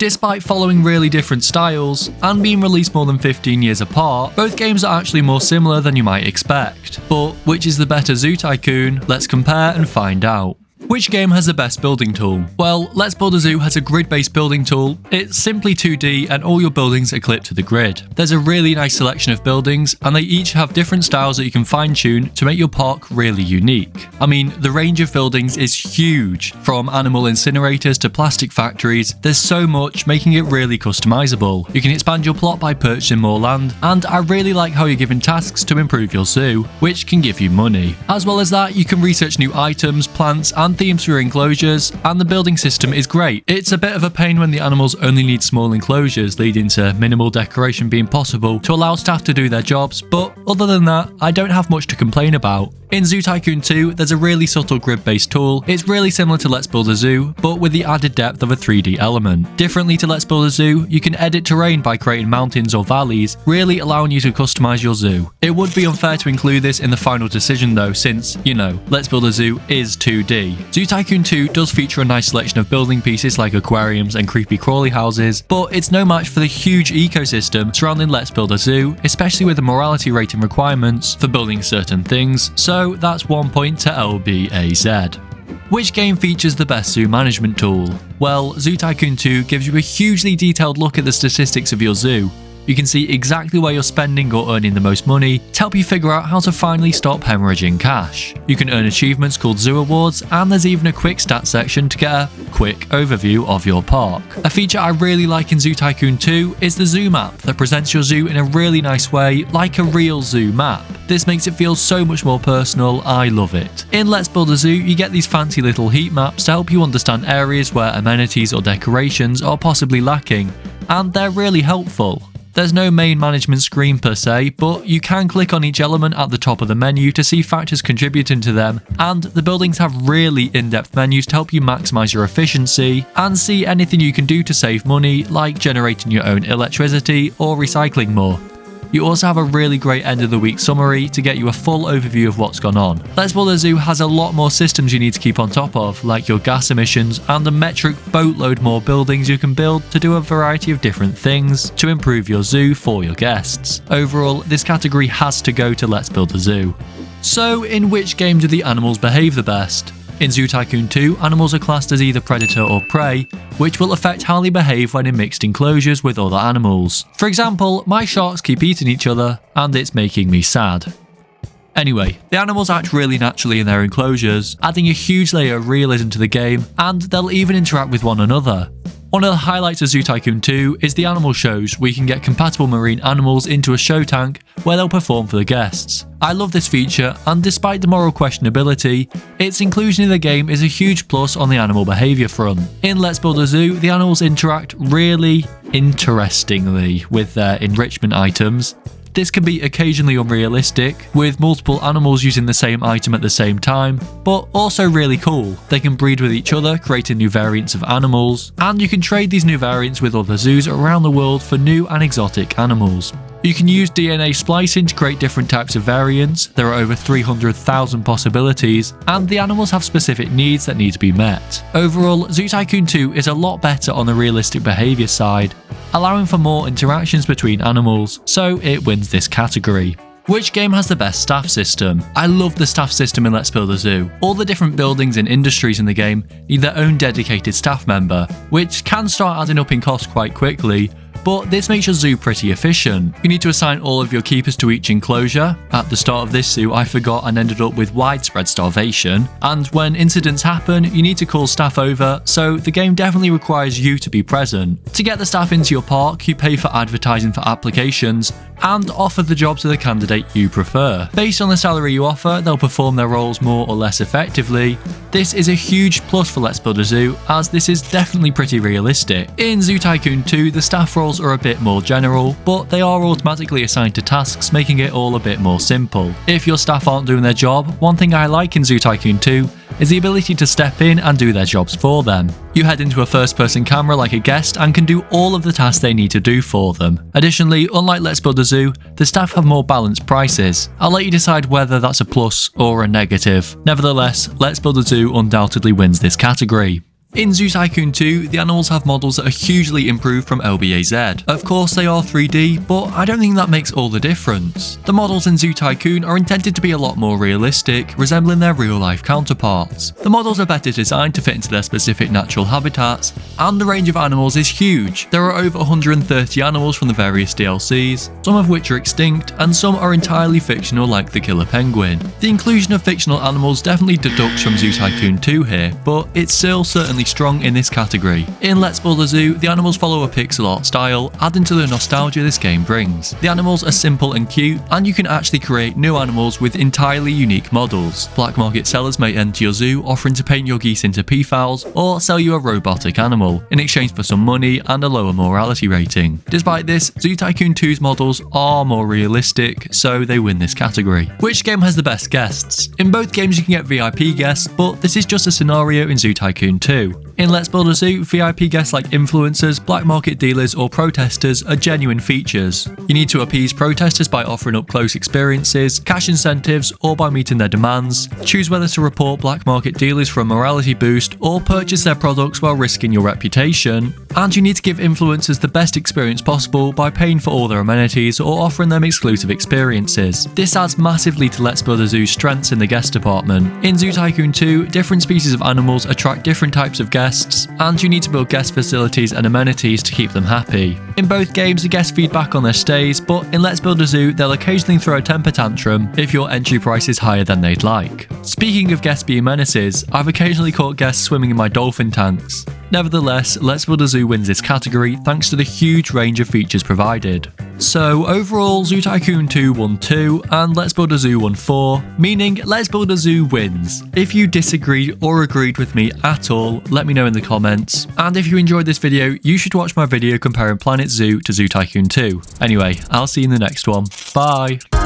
Despite following really different styles, and being released more than 15 years apart, both games are actually more similar than you might expect. But which is the better Zoo Tycoon? Let's compare and find out. Which game has the best building tool? Well, Let's Build a Zoo has a grid-based building tool. It's simply 2D and all your buildings are clipped to the grid. There's a really nice selection of buildings and they each have different styles that you can fine-tune to make your park really unique. I mean, the range of buildings is huge. From animal incinerators to plastic factories, there's so much, making it really customizable. You can expand your plot by purchasing more land, and I really like how you're given tasks to improve your zoo, which can give you money. As well as that, you can research new items, plants, and themes for your enclosures, and the building system is great. It's a bit of a pain when the animals only need small enclosures, leading to minimal decoration being possible to allow staff to do their jobs, but other than that, I don't have much to complain about. In Zoo Tycoon 2, there's a really subtle grid-based tool. It's really similar to Let's Build a Zoo, but with the added depth of a 3D element. Differently to Let's Build a Zoo, you can edit terrain by creating mountains or valleys, really allowing you to customize your zoo. It would be unfair to include this in the final decision though, since, you know, Let's Build a Zoo is 2D. Zoo Tycoon 2 does feature a nice selection of building pieces like aquariums and creepy crawly houses, but it's no match for the huge ecosystem surrounding Let's Build a Zoo, especially with the morality rating requirements for building certain things, so that's 1 point to LBAZ. Which game features the best zoo management tool? Well, Zoo Tycoon 2 gives you a hugely detailed look at the statistics of your zoo. You can see exactly where you're spending or earning the most money to help you figure out how to finally stop hemorrhaging cash. You can earn achievements called Zoo Awards, and there's even a quick stats section to get a quick overview of your park. A feature I really like in Zoo Tycoon 2 is the zoo map that presents your zoo in a really nice way, like a real zoo map. This makes it feel so much more personal, I love it. In Let's Build a Zoo, you get these fancy little heat maps to help you understand areas where amenities or decorations are possibly lacking, and they're really helpful. There's no main management screen per se, but you can click on each element at the top of the menu to see factors contributing to them, and the buildings have really in-depth menus to help you maximise your efficiency and see anything you can do to save money, like generating your own electricity or recycling more. You also have a really great end of the week summary to get you a full overview of what's gone on. Let's Build a Zoo has a lot more systems you need to keep on top of, like your gas emissions and a metric boatload more buildings you can build to do a variety of different things to improve your zoo for your guests. Overall, this category has to go to Let's Build a Zoo. So, in which game do the animals behave the best? In Zoo Tycoon 2, animals are classed as either predator or prey, which will affect how they behave when in mixed enclosures with other animals. For example, my sharks keep eating each other, and it's making me sad. Anyway, the animals act really naturally in their enclosures, adding a huge layer of realism to the game, and they'll even interact with one another. One of the highlights of Zoo Tycoon 2 is the animal shows, where you can get compatible marine animals into a show tank where they'll perform for the guests. I love this feature, and despite the moral questionability, its inclusion in the game is a huge plus on the animal behaviour front. In Let's Build a Zoo, the animals interact really interestingly with their enrichment items. This can be occasionally unrealistic, with multiple animals using the same item at the same time, but also really cool. They can breed with each other, creating new variants of animals, and you can trade these new variants with other zoos around the world for new and exotic animals. You can use DNA splicing to create different types of variants. There are over 300,000 possibilities, and the animals have specific needs that need to be met. Overall, Zoo Tycoon 2 is a lot better on the realistic behaviour side, allowing for more interactions between animals, so it wins this category. Which game has the best staff system? I love the staff system in Let's Build a Zoo. All the different buildings and industries in the game need their own dedicated staff member, which can start adding up in cost quite quickly, but this makes your zoo pretty efficient. You need to assign all of your keepers to each enclosure. At the start of this zoo, I forgot and ended up with widespread starvation. And when incidents happen, you need to call staff over, so the game definitely requires you to be present. To get the staff into your park, you pay for advertising for applications and offer the job to the candidate you prefer. Based on the salary you offer, they'll perform their roles more or less effectively. This is a huge plus for Let's Build a Zoo, as this is definitely pretty realistic. In Zoo Tycoon 2, the staff roles are a bit more general, but they are automatically assigned to tasks, making it all a bit more simple. If your staff aren't doing their job, one thing I like in Zoo Tycoon 2 is the ability to step in and do their jobs for them. You head into a first-person camera like a guest and can do all of the tasks they need to do for them. Additionally, unlike Let's Build a Zoo, the staff have more balanced prices. I'll let you decide whether that's a plus or a negative. Nevertheless, Let's Build a Zoo undoubtedly wins this category. In Zoo Tycoon 2, the animals have models that are hugely improved from LBAZ. Of course they are 3D, but I don't think that makes all the difference. The models in Zoo Tycoon are intended to be a lot more realistic, resembling their real life counterparts. The models are better designed to fit into their specific natural habitats, and the range of animals is huge. There are over 130 animals from the various DLCs, some of which are extinct, and some are entirely fictional like the killer penguin. The inclusion of fictional animals definitely deducts from Zoo Tycoon 2 here, but it's still certainly strong in this category. In Let's Build a Zoo, the animals follow a pixel art style, adding to the nostalgia this game brings. The animals are simple and cute, and you can actually create new animals with entirely unique models. Black market sellers may enter your zoo offering to paint your geese into peafowls or sell you a robotic animal in exchange for some money and a lower morality rating. Despite this, Zoo Tycoon 2's models are more realistic, so they win this category. Which game has the best guests? In both games you can get VIP guests, but this is just a scenario in Zoo Tycoon 2. In Let's Build a Zoo, VIP guests like influencers, black market dealers or protesters are genuine features. You need to appease protesters by offering up close experiences, cash incentives or by meeting their demands. Choose whether to report black market dealers for a morality boost or purchase their products while risking your reputation. And you need to give influencers the best experience possible by paying for all their amenities or offering them exclusive experiences. This adds massively to Let's Build a Zoo's strengths in the guest department. In Zoo Tycoon 2, different species of animals attract different types of guests, and you need to build guest facilities and amenities to keep them happy. In both games, the guests feedback on their stays, but in Let's Build a Zoo, they'll occasionally throw a temper tantrum if your entry price is higher than they'd like. Speaking of guests being menaces, I've occasionally caught guests swimming in my dolphin tanks. Nevertheless, Let's Build a Zoo wins this category thanks to the huge range of features provided. So overall, Zoo Tycoon 2 won 2 and Let's Build a Zoo won 4, meaning Let's Build a Zoo wins. If you disagreed or agreed with me at all, let me know in the comments. And if you enjoyed this video, you should watch my video comparing Planet Zoo to Zoo Tycoon 2. Anyway, I'll see you in the next one. Bye!